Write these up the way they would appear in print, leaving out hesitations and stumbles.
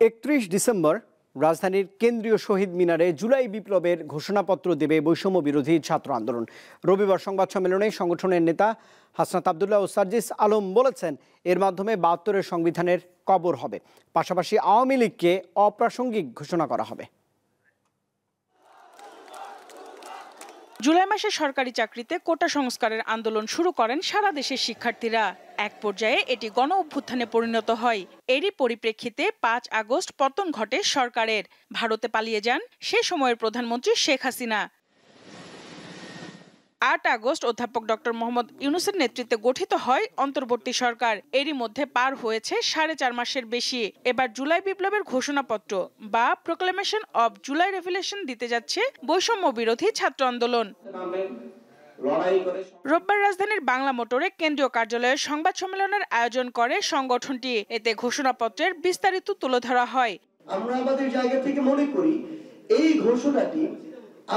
31 December রাজধানীর কেন্দ্রীয় শহীদ মিনারে জুলাই বিপ্লবের ঘোষণাপত্র দেবে বৈষম্য বিরোধী ছাত্র আন্দোলন। রবিবার সংবাদ সম্মেলনে সংগঠনের নেতা হাসনাত আবদুল্লাহ ও সার্জিস আলম বলেছেন, এর মাধ্যমে ৭২-এর সংবিধানের কবর হবে। পাশাপাশি আওয়ামী লীগকে অপ্রাসঙ্গিক ঘোষণা করা হবে। জুলাই মাসে সরকারি চাকরিতে কোটা সংস্কারের আন্দোলন শুরু করেন সারা দেশের শিক্ষার্থীরা। এক পর্যায়ে এটি গণ অভ্যুত্থানে পরিণত হয়। এরই পরিপ্রেক্ষিতে ৫ আগস্ট পতন ঘটে সরকারের। ভারতে পালিয়ে যান সে সময়ের প্রধানমন্ত্রী শেখ হাসিনা। ৮ আগস্ট অধ্যাপক ডক্টর মোহাম্মদ ইউনূসের নেতৃত্বে গঠিত হয় অন্তর্বর্তী সরকার। এরই মধ্যে পার হয়েছে ৪.৫ মাসের বেশি। এবার জুলাই বিপ্লবের ঘোষণাপত্র বা প্রোক্লেমেশন অব জুলাই রেভলিউশন দিতে যাচ্ছে বৈষম্য বিরোধী ছাত্র আন্দোলন। রোববার রাজধানীর বাংলা মোটরে কেন্দ্রীয় কার্যালয়ে সংবাদ সম্মেলনের আয়োজন করে সংগঠনটি। এতে ঘোষণাপত্রের বিস্তারিত তুলে ধরা হয়। আমরা আমাদের জায়গা থেকে মনে করি এই ঘোষণাটি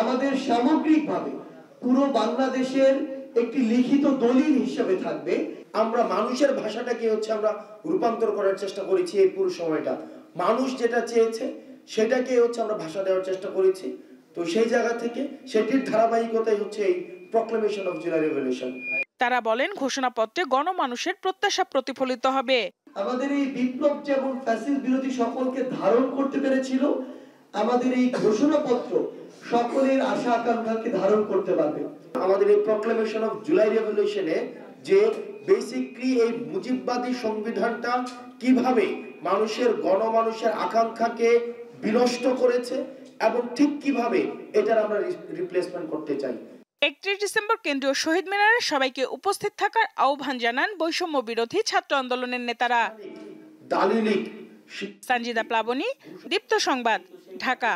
আমাদের সামগ্রিকভাবে পুরো বাংলাদেশের একটি লিখিত দলিল হিসেবে থাকবে। আমরা মানুষের ভাষাটাকে আমরা রূপান্তর করার চেষ্টা করেছি। এই পুরো সময়টা মানুষ যেটা চেয়েছে সেটাকে আমরা ভাষা দেওয়ার চেষ্টা করেছি। তো সেই জায়গা থেকে সেটির ধারাবাহিকতাই এই প্রোক্লেমেশন অফ জুলাই রেভলিউশন। তারা বলেন, ঘোষণাপত্রে গণমানুষের প্রত্যাশা প্রতিফলিত হবে। আমাদের এই বিপ্লব যেমন ফ্যাসিস্ট বিরোধী সকলকে ধারণ করতে পেরেছিল, আমাদের এই ঘোষণাপত্র সকলের আশা আকাঙ্ক্ষাকে ধারণ করতে পারবে। আমাদের এই প্রোক্লেমেশন অফ জুলাই রেভলিউশনে যে বেসিক্যালি এই মুজিববাদী সংবিধানটা কিভাবে গণমানুষের আকাঙ্ক্ষাকে বিনষ্ট করেছে এবং ঠিক কিভাবে এটার আমরা রিপ্লেসমেন্ট করতে চাই। 31 ডিসেম্বর কেন্দ্রীয় শহীদ মিনারে সবাইকে উপস্থিত থাকার আহ্বান জানান বৈষম্য বিরোধী ছাত্র আন্দোলনের নেতারা। দালিলিক সঞ্জিদা প্লাবনী, দীপ্ত সংবাদ, ঢাকা।